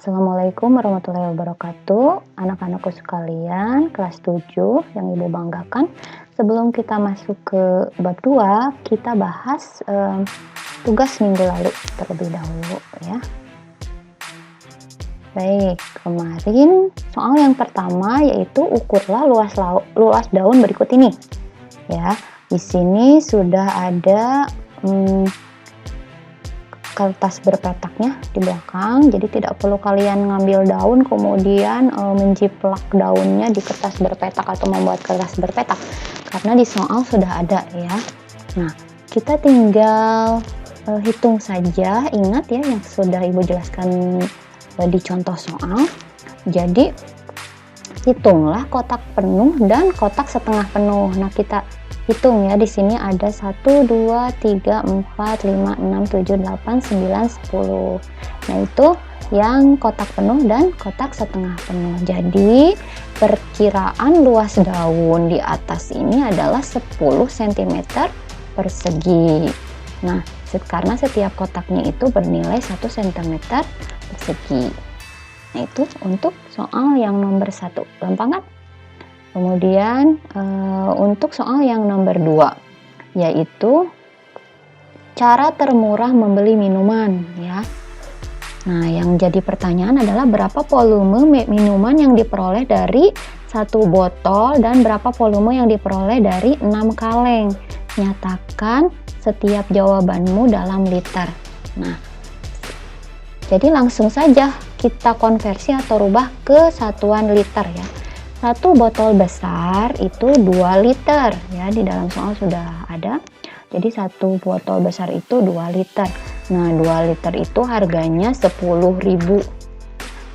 Assalamualaikum warahmatullahi wabarakatuh. Anak-anakku sekalian, kelas 7 yang Ibu banggakan. Sebelum kita masuk ke bab 2, kita bahas tugas minggu lalu terlebih dahulu ya. Baik, kemarin soal yang pertama yaitu ukurlah luas daun berikut ini. Ya, di sini sudah ada kertas berpetaknya di belakang, jadi tidak perlu kalian ngambil daun kemudian menjiplak daunnya di kertas berpetak atau membuat kertas berpetak, karena di soal sudah ada ya. Nah, kita tinggal hitung saja, ingat ya yang sudah Ibu jelaskan di contoh soal. Jadi hitunglah kotak penuh dan kotak setengah penuh. Nah, kita hitung ya, di sini ada 1, 2, 3, 4, 5, 6, 7, 8, 9, 10. Nah, itu yang kotak penuh dan kotak setengah penuh. Jadi, perkiraan luas daun di atas ini adalah 10 cm persegi. Nah, karena setiap kotaknya itu bernilai 1 cm persegi. Nah, itu untuk soal yang nomor 1. Gampang kan? Kemudian untuk soal yang nomor 2, yaitu cara termurah membeli minuman ya. Nah, yang jadi pertanyaan adalah berapa volume minuman yang diperoleh dari 1 botol dan berapa volume yang diperoleh dari 6 kaleng. Nyatakan setiap jawabanmu dalam liter. Nah, jadi langsung saja kita konversi atau rubah ke satuan liter ya. 1 botol besar itu 2 liter ya, di dalam soal sudah ada. Jadi 1 botol besar itu 2 liter. Nah, 2 liter itu harganya 10.000.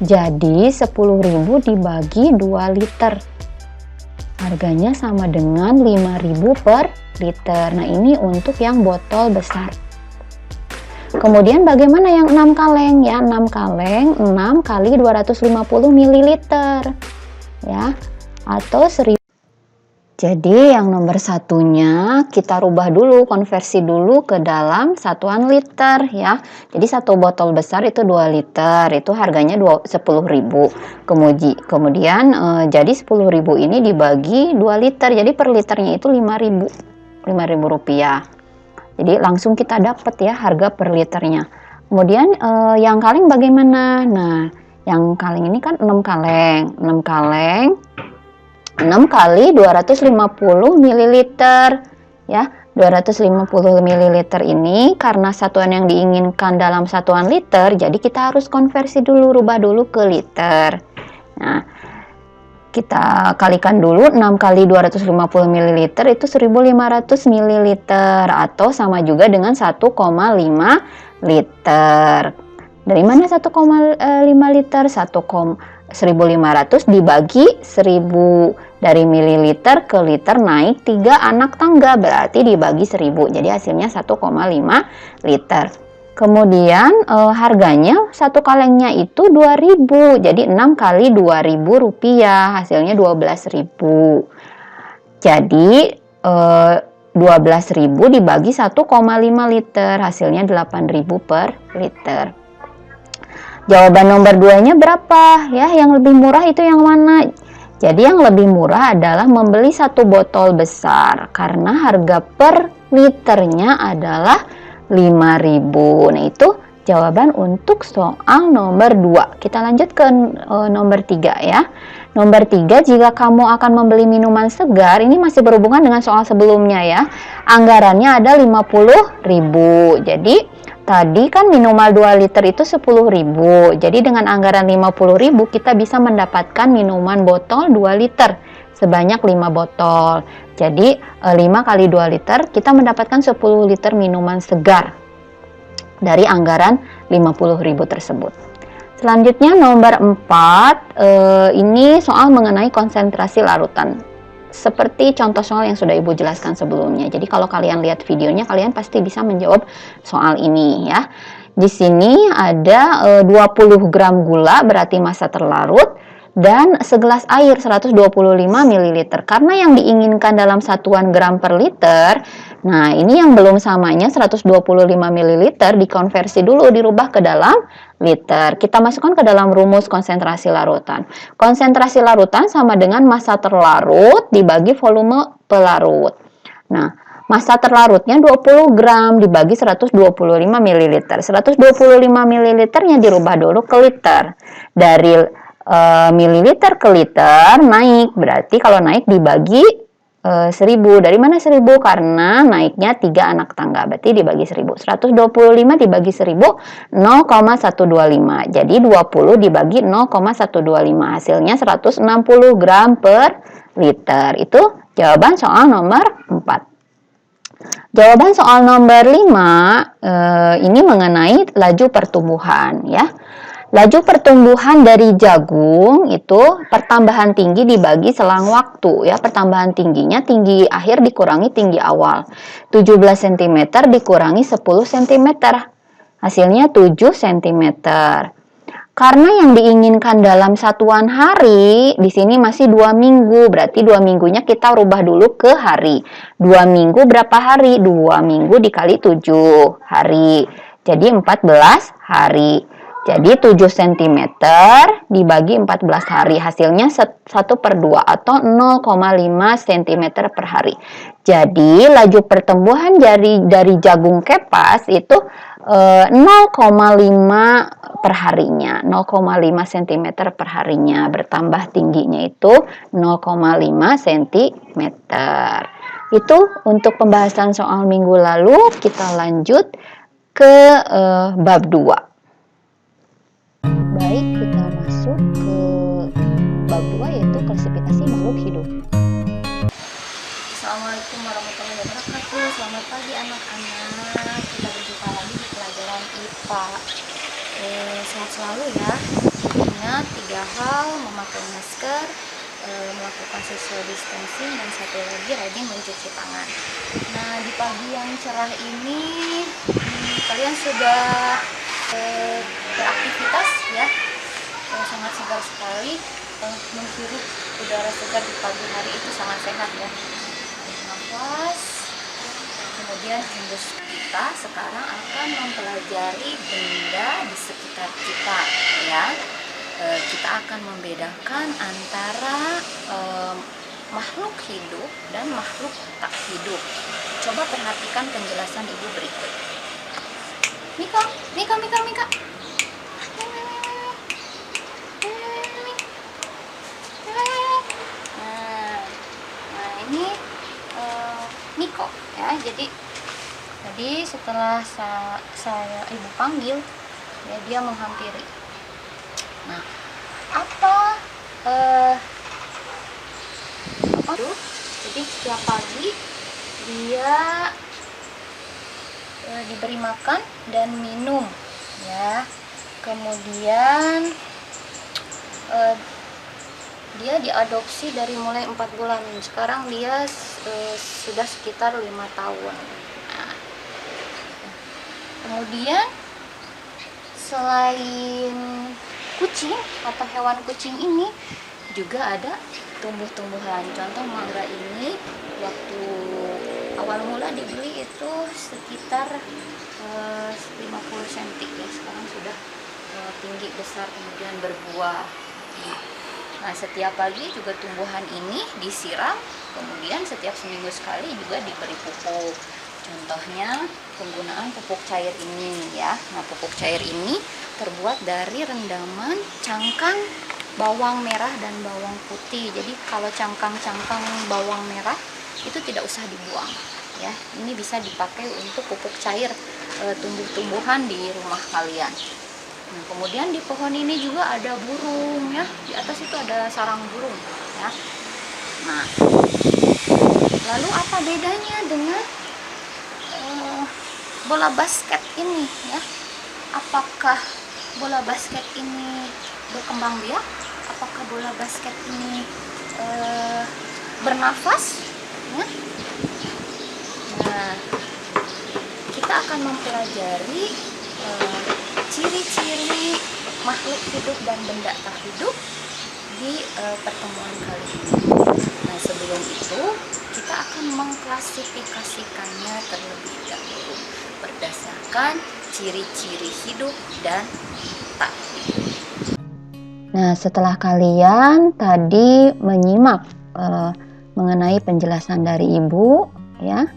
Jadi 10.000 dibagi 2 liter. Harganya sama dengan 5.000 per liter. Nah, ini untuk yang botol besar. Kemudian bagaimana yang 6 kaleng ya? 6 kaleng 6 kali 250 ml. Ya, atau 1000. Jadi yang nomor satunya kita rubah dulu, konversi dulu ke dalam satuan liter ya. Jadi 1 botol besar itu 2 liter, itu harganya 10.000. Kemudian jadi 10.000 ini dibagi 2 liter, jadi per liternya itu 5.000 rupiah. Jadi langsung kita dapat ya harga per liternya. Kemudian yang kaleng bagaimana? Nah, yang kaleng ini kan 6 kaleng. 6 kali 250 ml ya. 250 ml ini karena satuan yang diinginkan dalam satuan liter, jadi kita harus konversi dulu, rubah dulu ke liter. Nah, kita kalikan dulu 6 kali 250 ml itu 1500 ml atau sama juga dengan 1,5 liter. Dari mana 1,5 liter? 1.500 dibagi 1000 dari mililiter ke liter naik 3 anak tangga, berarti dibagi 1000. Jadi hasilnya 1,5 liter. Kemudian harganya 1 kalengnya itu 2.000. Jadi 6 kali 2.000 rupiah, hasilnya 12.000. Jadi 12.000 dibagi 1,5 liter, hasilnya 8.000 per liter. Jawaban nomor 2-nya berapa? Ya, yang lebih murah itu yang mana? Jadi yang lebih murah adalah membeli 1 botol besar karena harga per liternya adalah 5.000. Nah, itu jawaban untuk soal nomor 2. Kita lanjut ke nomor 3 ya. Nomor 3, jika kamu akan membeli minuman segar, ini masih berhubungan dengan soal sebelumnya ya. Anggarannya ada 50.000. Jadi tadi kan minimal 2 liter itu 10.000. Jadi dengan anggaran 50.000 kita bisa mendapatkan minuman botol 2 liter sebanyak 5 botol. Jadi 5 kali 2 liter kita mendapatkan 10 liter minuman segar dari anggaran 50.000 tersebut. Selanjutnya nomor 4, ini soal mengenai konsentrasi larutan. Seperti contoh soal yang sudah Ibu jelaskan sebelumnya. Jadi kalau kalian lihat videonya, kalian pasti bisa menjawab soal ini ya. Di sini ada 20 gram gula berarti massa terlarut, dan segelas air 125 ml. Karena yang diinginkan dalam satuan gram per liter, nah ini yang belum samanya 125 ml dikonversi dulu, dirubah ke dalam liter. Kita masukkan ke dalam rumus konsentrasi larutan. Konsentrasi larutan sama dengan massa terlarut dibagi volume pelarut. Nah, massa terlarutnya 20 gram dibagi 125 ml. 125 ml-nya dirubah dulu ke liter. Dari mililiter ke liter naik, berarti kalau naik dibagi 1000. Dari mana 1000? Karena naiknya 3 anak tangga, berarti dibagi 1000. 125 dibagi 1000, 0,125. Jadi 20 dibagi 0,125, hasilnya 160 gram per liter. Itu jawaban soal nomor 4. Jawaban soal nomor 5 ini mengenai laju pertumbuhan ya. Laju pertumbuhan dari jagung itu pertambahan tinggi dibagi selang waktu ya. Pertambahan tingginya tinggi akhir dikurangi tinggi awal. 17 cm dikurangi 10 cm. Hasilnya 7 cm. Karena yang diinginkan dalam satuan hari, di sini masih 2 minggu, berarti 2 minggunya kita rubah dulu ke hari. 2 minggu berapa hari? 2 minggu dikali 7 hari. Jadi 14 hari. Jadi 7 cm dibagi 14 hari, hasilnya 1/2 atau 0,5 cm per hari. Jadi laju pertumbuhan dari jagung kepas itu 0,5 per harinya, 0,5 cm per harinya, bertambah tingginya itu 0,5 cm. Itu untuk pembahasan soal minggu lalu. Kita lanjut ke bab 2. Baik, kita masuk ke bab 2 yaitu klasifikasi makhluk hidup. Assalamualaikum warahmatullahi wabarakatuh. Selamat pagi anak-anak. Kita berjumpa lagi di pelajaran IPA. Sehat selalu ya. Ingat 3 hal: memakai masker, melakukan social distancing, dan satu lagi rajin mencuci tangan. Nah, di pagi yang cerah ini kalian sudah beraktivitas ya. Sangat segar sekali. Menghirup udara segar di pagi hari itu sangat sehat ya. Nafas, kemudian hembus. Kita sekarang akan mempelajari benda di sekitar kita ya. Kita akan membedakan antara makhluk hidup dan makhluk tak hidup. Coba perhatikan penjelasan ibu berikut. Mika. Nah ini Niko ya. Jadi setelah saya ibu panggil ya, dia menghampiri. Nah, apa jadi setiap pagi dia diberi makan dan minum ya. Kemudian dia diadopsi dari mulai 4 bulan. Sekarang dia sudah sekitar 5 tahun. Nah, kemudian selain kucing atau hewan kucing ini juga ada tumbuh-tumbuhan. Contoh mangga ini waktu awal mula dibeli itu sekitar 50 cm ya. Sekarang sudah tinggi besar kemudian berbuah. Nah, setiap pagi juga tumbuhan ini disiram, kemudian setiap seminggu sekali juga diberi pupuk. Contohnya penggunaan pupuk cair ini ya. Nah, pupuk cair ini terbuat dari rendaman cangkang bawang merah dan bawang putih. Jadi kalau cangkang-cangkang bawang merah itu tidak usah dibuang ya. Ini bisa dipakai untuk pupuk cair tumbuh-tumbuhan di rumah kalian. Nah, kemudian di pohon ini juga ada burung ya. Di atas itu ada sarang burung ya. Nah, lalu apa bedanya dengan bola basket ini ya? Apakah bola basket ini berkembang biak? Apakah bola basket ini bernafas ya? Nah, kita akan mempelajari ciri-ciri makhluk hidup dan benda tak hidup di pertemuan kali ini. Nah, sebelum itu kita akan mengklasifikasikannya terlebih dahulu berdasarkan ciri-ciri hidup dan tak hidup. Nah, setelah kalian tadi menyimak mengenai penjelasan dari Ibu, ya.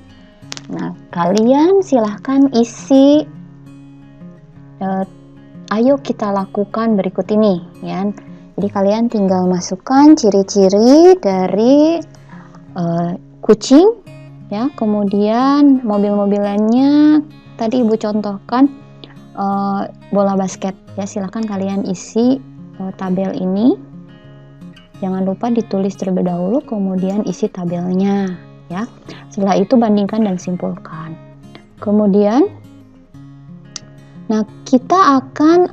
Nah, kalian silahkan isi ayo kita lakukan berikut ini, ya. Jadi kalian tinggal masukkan ciri-ciri dari kucing, ya. Kemudian mobil-mobilannya tadi Ibu contohkan bola basket, ya. Silahkan kalian isi tabel ini. Jangan lupa ditulis terlebih dahulu, kemudian isi tabelnya, ya. Setelah itu bandingkan dan simpulkan. Kemudian, nah, kita akan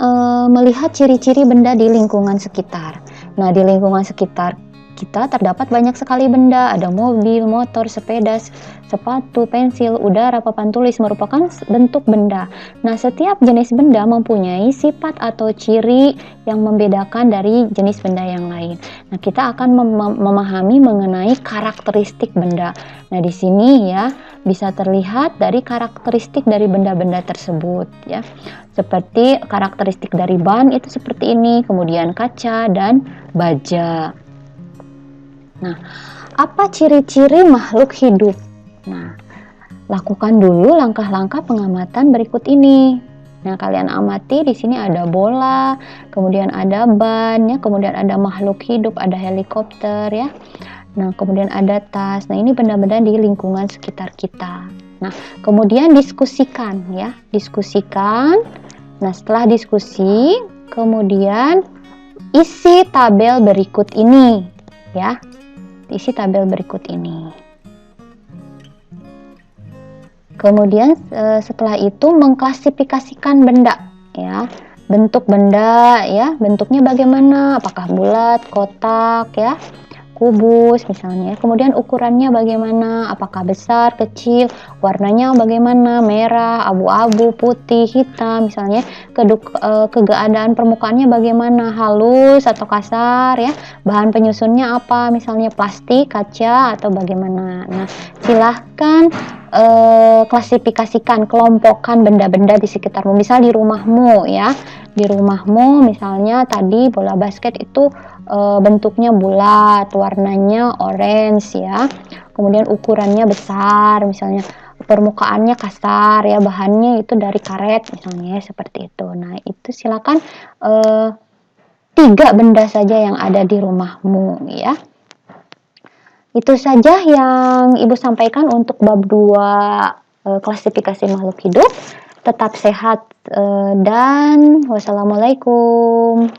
melihat ciri-ciri benda di lingkungan sekitar. Nah, di lingkungan sekitar kita terdapat banyak sekali benda, ada mobil, motor, sepeda, sepatu, pensil, udara, papan tulis merupakan bentuk benda. Nah, setiap jenis benda mempunyai sifat atau ciri yang membedakan dari jenis benda yang lain. Nah, kita akan memahami mengenai karakteristik benda. Nah, di sini ya bisa terlihat dari karakteristik dari benda-benda tersebut, ya. Seperti karakteristik dari ban itu seperti ini, kemudian kaca dan baja. Nah, apa ciri-ciri makhluk hidup? Nah, lakukan dulu langkah-langkah pengamatan berikut ini. Nah, kalian amati di sini ada bola, kemudian ada ban, ya, kemudian ada makhluk hidup, ada helikopter, ya. Nah, kemudian ada tas. Nah, ini benda-benda di lingkungan sekitar kita. Nah, kemudian diskusikan, ya, diskusikan. Nah, setelah diskusi, kemudian isi tabel berikut ini, ya. Isi tabel berikut ini. Kemudian setelah itu mengklasifikasikan benda, ya. Bentuk benda, ya. Bentuknya bagaimana? Apakah bulat, kotak, ya, kubus misalnya. Kemudian ukurannya bagaimana? Apakah besar, kecil, warnanya bagaimana? Merah, abu-abu, putih, hitam misalnya. Keadaan permukaannya bagaimana? Halus atau kasar, ya. Bahan penyusunnya apa? Misalnya plastik, kaca atau bagaimana. Nah, silahkan klasifikasikan, kelompokkan benda-benda di sekitarmu. Misal di rumahmu, ya. Di rumahmu misalnya tadi bola basket itu bentuknya bulat, warnanya orange, ya. Kemudian ukurannya besar, misalnya permukaannya kasar, ya, bahannya itu dari karet misalnya, seperti itu. Nah, itu silakan 3 benda saja yang ada di rumahmu, ya. Itu saja yang Ibu sampaikan untuk bab 2 klasifikasi makhluk hidup. Tetap sehat dan wassalamualaikum.